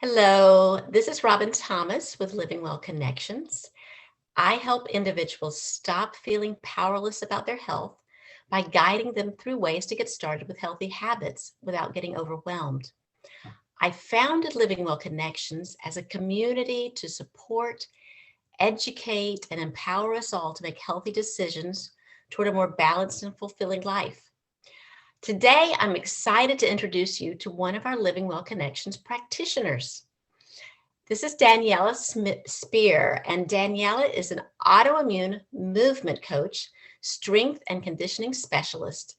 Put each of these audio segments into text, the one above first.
Hello, this is Robin Thomas with Living Well Connections. I help individuals stop feeling powerless about their health by guiding them through ways to get started with healthy habits without getting overwhelmed. I founded Living Well Connections as a community to support, educate, and empower us all to make healthy decisions toward a more balanced and fulfilling life. Today, I'm excited to introduce you to one of our Living Well Connections practitioners. This is Daniela Spear, and Daniela is an autoimmune movement coach, strength and conditioning specialist,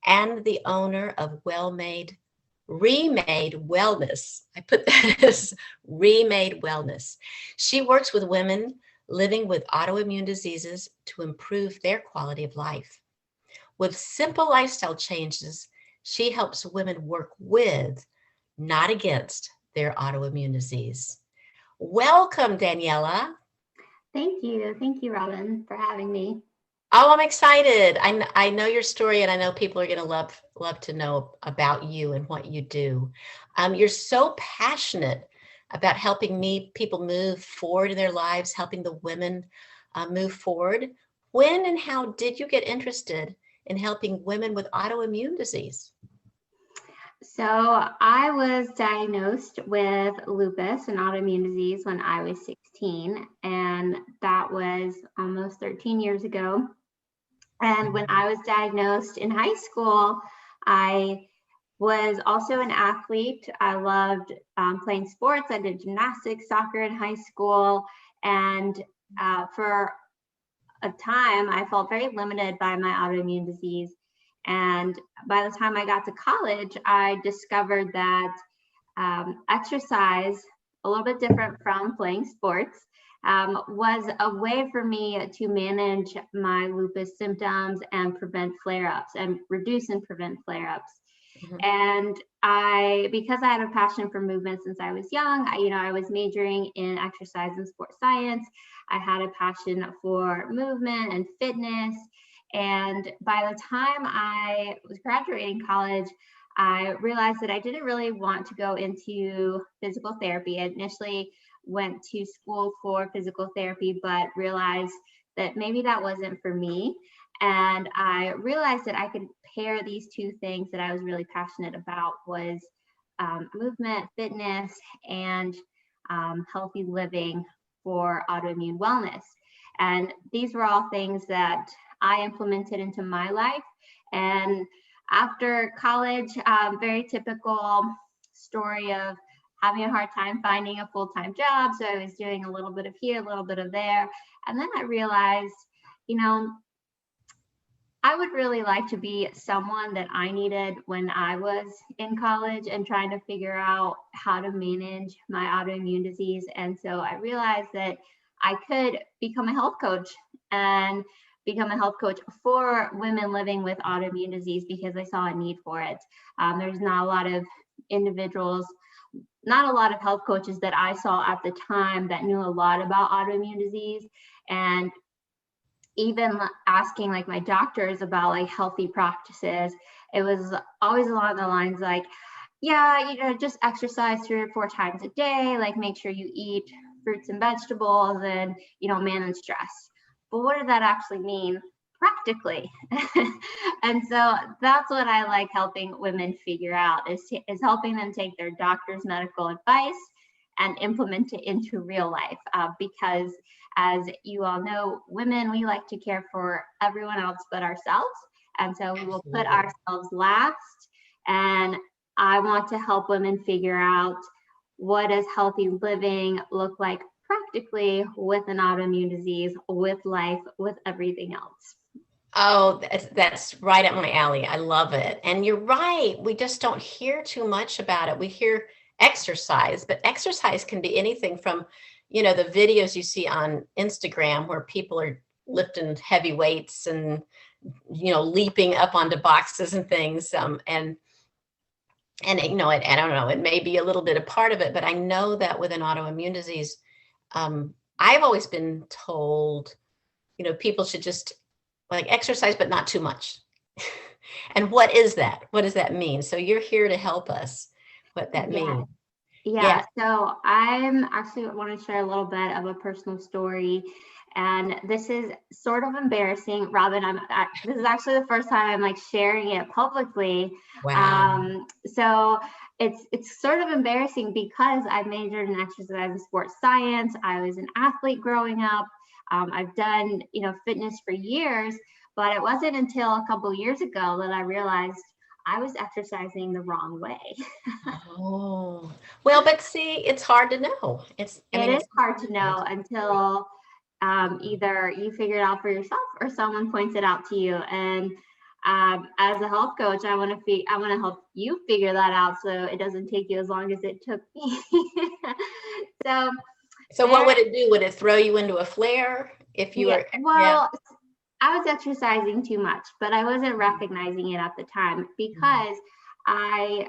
and the owner of Remade Wellness. I put that as Remade Wellness. She works with women living with autoimmune diseases to improve their quality of life. With simple lifestyle changes, she helps women work with, not against, their autoimmune disease. Welcome, Daniela. Thank you. Thank you, Robin, for having me. Oh, I'm excited. I know your story, and I know people are going to love to know about you and what you do. You're so passionate about helping people move forward in their lives, helping the women move forward. When and how did you get interested in helping women with autoimmune disease? So, I was diagnosed with lupus, an autoimmune disease, when I was 16, and that was almost 13 years ago. And when I was diagnosed in high school, I was also an athlete. I loved playing sports. I did gymnastics, soccer in high school, and for a time, I felt very limited by my autoimmune disease. And by the time I got to college, I discovered that exercise, a little bit different from playing sports, was a way for me to manage my lupus symptoms and prevent flare-ups and reduce and prevent flare-ups. Mm-hmm. And because I had a passion for movement since I was young, I was majoring in exercise and sports science. I had a passion for movement and fitness. And by the time I was graduating college, I realized that I didn't really want to go into physical therapy. I initially went to school for physical therapy, but realized that maybe that wasn't for me. And I realized that I could pair these two things that I was really passionate about was movement, fitness, and healthy living for autoimmune wellness. And these were all things that I implemented into my life. And after college, very typical story of having a hard time finding a full-time job. So I was doing a little bit of here, a little bit of there. And then I realized, I would really like to be someone that I needed when I was in college and trying to figure out how to manage my autoimmune disease. And so I realized that I could become a health coach and become a health coach for women living with autoimmune disease because I saw a need for it. There's not a lot of individuals, not a lot of health coaches that I saw at the time that knew a lot about autoimmune disease. And even asking like my doctors about like healthy practices, it was always along the lines like, yeah, just exercise 3 or 4 times a day, like make sure you eat fruits and vegetables and, manage stress. But what does that actually mean practically? And so that's what I like helping women figure out is helping them take their doctor's medical advice and implement it into real life. Because as you all know, women, we like to care for everyone else but ourselves. And so we will put ourselves last. And I want to help women figure out what does healthy living look like practically with an autoimmune disease, with life, with everything else. Oh, that's right up my alley. I love it. And you're right. We just don't hear too much about it. We hear exercise, but exercise can be anything from, the videos you see on Instagram where people are lifting heavy weights and, leaping up onto boxes and things. And I don't know, it may be a little bit a part of it, but I know that with an autoimmune disease, I've always been told, people should just like exercise, but not too much. And what is that? What does that mean? So you're here to help us what that means. Yeah, Yeah. so I'm actually want to share a little bit of a personal story, and this is sort of embarrassing, Robin. This is actually the first time I'm like sharing it publicly. Wow. So it's sort of embarrassing because I majored in exercise and sports science. I was an athlete growing up. I've done fitness for years, but it wasn't until a couple of years ago that I realized I was exercising the wrong way. Oh, well, but see, it's hard to know. I It mean, is it's hard to hard. know until either you figure it out for yourself or someone points it out to you. And as a health coach, I want to help you figure that out so it doesn't take you as long as it took me. So So what there, would it do? Would it throw you into a flare if you yeah. were, yeah. Well, I was exercising too much, but I wasn't recognizing it at the time because I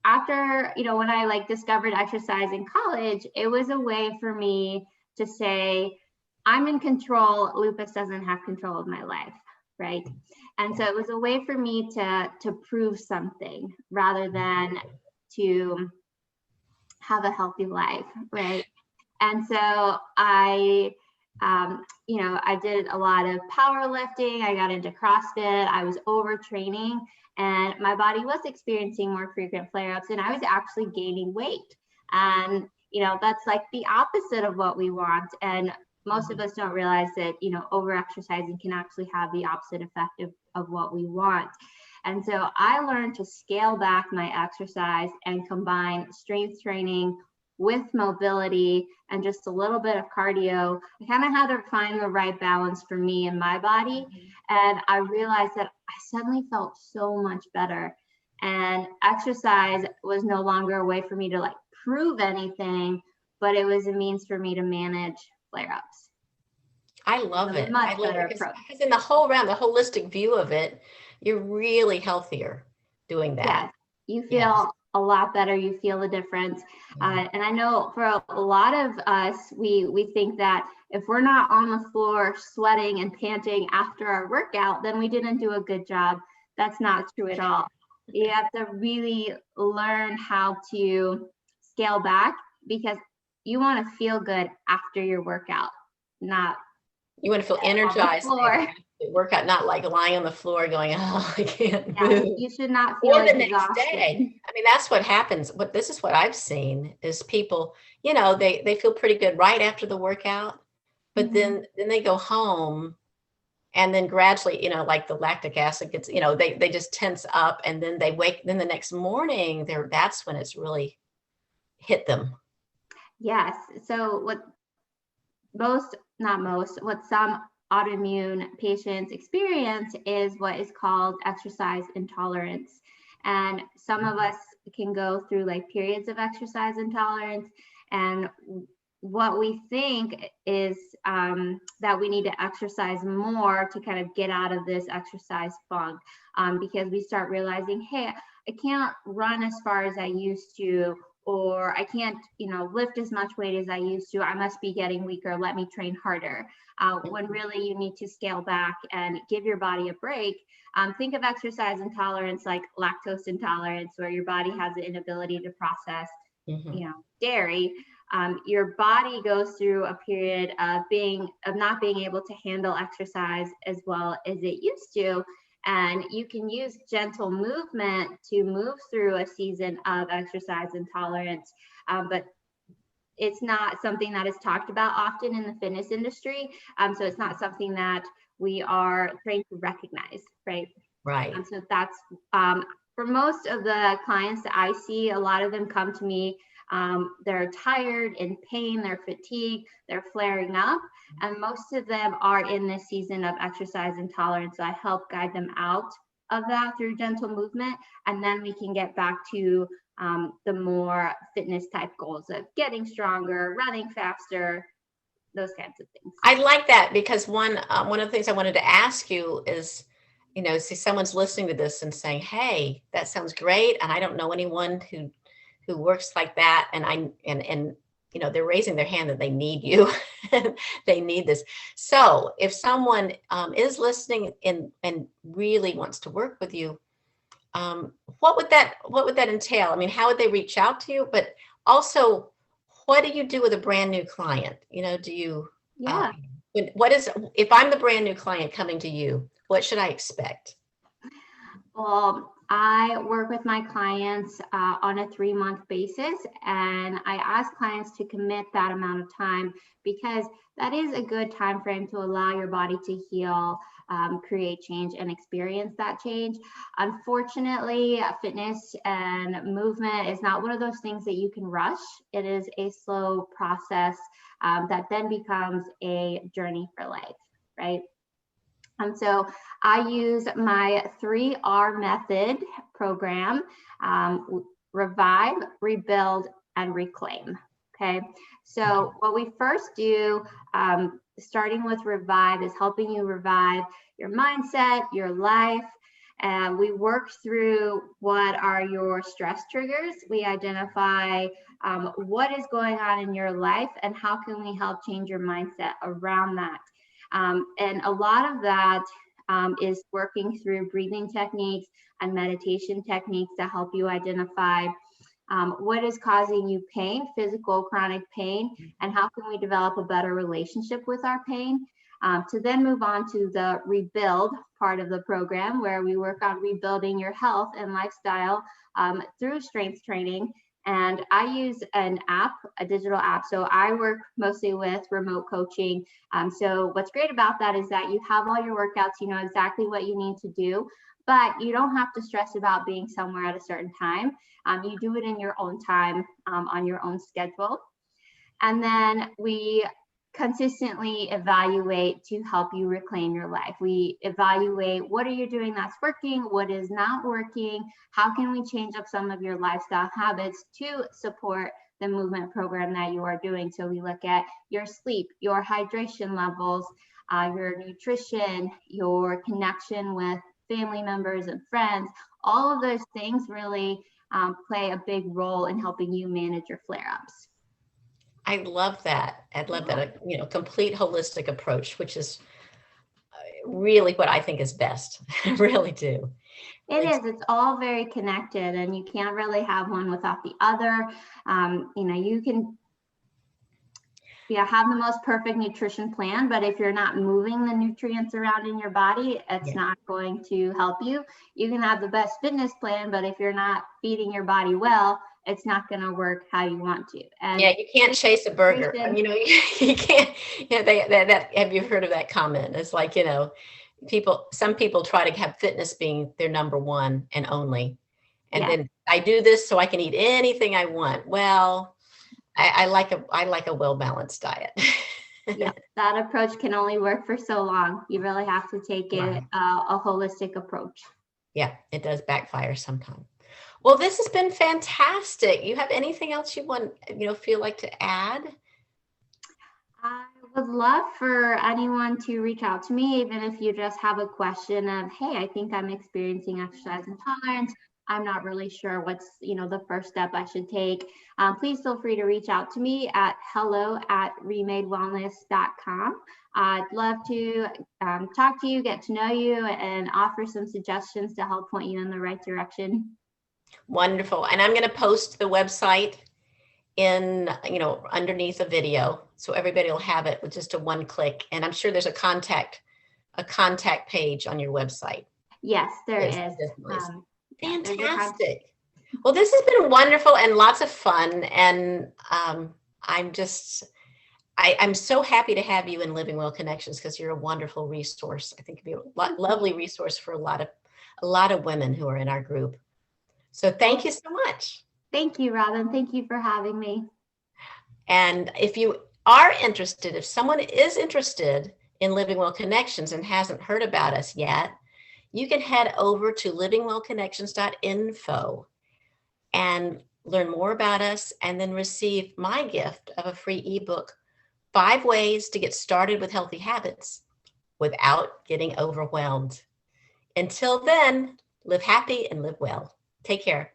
after when I like discovered exercise in college, it was a way for me to say I'm in control. Lupus doesn't have control of my life, right? And so it was a way for me to prove something rather than to have a healthy life, right? And so I did a lot of powerlifting. I got into CrossFit. I was overtraining, and my body was experiencing more frequent flare-ups, and I was actually gaining weight. And that's like the opposite of what we want. And most of us don't realize that over-exercising can actually have the opposite effect of what we want. And so I learned to scale back my exercise and combine strength training with mobility and just a little bit of cardio. I kind of had to find the right balance for me and my body. And I realized that I suddenly felt so much better. And exercise was no longer a way for me to like prove anything, but it was a means for me to manage flare ups. I So love a it. much I love better it because approach. in the whole round, the holistic view of it, you're really healthier doing that. Yes, you Yes. feel a lot better. You feel the difference. And I know for a lot of us, we think that if we're not on the floor sweating and panting after our workout, then we didn't do a good job. That's not true at all. You have to really learn how to scale back because you want to feel good after your workout, not You want to feel on the energized floor. after the workout, not like lying on the floor going, oh, I can't Yes, move. you should not feel Or the next exhausted. day. I mean, that's what happens. This is what I've seen is people, they feel pretty good right after the workout, but Mhm. then they go home and then gradually, like the lactic acid gets, they just tense up and then then the next morning that's when it's really hit them. Yes. So what some autoimmune patients experience is what is called exercise intolerance. And some of us can go through like periods of exercise intolerance. And what we think is that we need to exercise more to kind of get out of this exercise funk because we start realizing, hey, I can't run as far as I used to, or I can't, lift as much weight as I used to. I must be getting weaker. Let me train harder. When really you need to scale back and give your body a break. Think of exercise intolerance like lactose intolerance, where your body has the inability to process, Mhm. dairy. Your body goes through a period of not being able to handle exercise as well as it used to. And you can use gentle movement to move through a season of exercise intolerance. But it's not something that is talked about often in the fitness industry. So it's not something that we are trained to recognize, right? Right. So that's for most of the clients that I see, a lot of them come to me. They're tired, in pain, they're fatigued, they're flaring up. And most of them are in this season of exercise intolerance. So I help guide them out of that through gentle movement. And then we can get back to the more fitness type goals of getting stronger, running faster, those kinds of things. I like that because one of the things I wanted to ask you is, see someone's listening to this and saying, "Hey, that sounds great," and I don't know anyone who works like that, and they're raising their hand that they need you, they need this. So if someone is listening and really wants to work with you, what would that entail? I mean, how would they reach out to you? But Also, what do you do with a brand new client? Do you, Yeah. if I'm the brand new client coming to you, what should I expect? Well, I work with my clients on a 3-month basis, and I ask clients to commit that amount of time because that is a good time frame to allow your body to heal, create change, and experience that change. Unfortunately, fitness and movement is not one of those things that you can rush. It is a slow process that then becomes a journey for life, right? So I use my 3R method program: revive, rebuild, and reclaim. Okay. So what we first do, starting with revive, is helping you revive your mindset, your life. And we work through what are your stress triggers. We identify what is going on in your life and how can we help change your mindset around that. And a lot of that is working through breathing techniques and meditation techniques to help you identify what is causing you pain, physical, chronic pain, and how can we develop a better relationship with our pain. To then move on to the rebuild part of the program, where we work on rebuilding your health and lifestyle through strength training. And I use an app, a digital app. So I work mostly with remote coaching. So what's great about that is that you have all your workouts, you know exactly what you need to do, but you don't have to stress about being somewhere at a certain time. You do it in your own time, on your own schedule. And then we consistently evaluate to help you reclaim your life. We evaluate, what are you doing that's working, what is not working, how can we change up some of your lifestyle habits to support the movement program that you are doing. So we look at your sleep, your hydration levels, your nutrition, your connection with family members and friends. All of those things really play a big role in helping you manage your flare-ups. I love that. I love that, complete holistic approach, which is really what I think is best. I really do. It is. It's all very connected, and you can't really have one without the other. You can have the most perfect nutrition plan, but if you're not moving the nutrients around in your body, it's not going to help you. You can have the best fitness plan, but if you're not feeding your body well, it's not going to work how you want to. And you can't chase a burger. You can't. That have you heard of that comment? It's like, some people try to have fitness being their number one and only, and then I do this so I can eat anything I want. Well, I like a well-balanced diet. Yeah, that approach can only work for so long. You really have to take it a holistic approach. Yeah, it does backfire sometimes. Well, this has been fantastic. You have anything else you want, feel like to add? I would love for anyone to reach out to me, even if you just have a question of, hey, I think I'm experiencing exercise intolerance. I'm not really sure what's, the first step I should take. Please feel free to reach out to me at hello@remadewellness.com. I'd love to talk to you, get to know you, and offer some suggestions to help point you in the right direction. Wonderful. And I'm going to post the website in, underneath the video, so everybody will have it with just a one click. And I'm sure there's a contact page on your website. Yes, there is. Fantastic. Well, this has been wonderful and lots of fun. And I'm so happy to have you in Living Well Connections, because you're a wonderful resource. I think it'd be a lovely resource for a lot of women who are in our group. So thank you so much. Thank you, Robin. Thank you for having me. And if you are interested, if someone is interested in Living Well Connections and hasn't heard about us yet, you can head over to livingwellconnections.info and learn more about us, and then receive my gift of a free ebook, 5 Ways to Get Started with Healthy Habits Without Getting Overwhelmed. Until then, live happy and live well. Take care.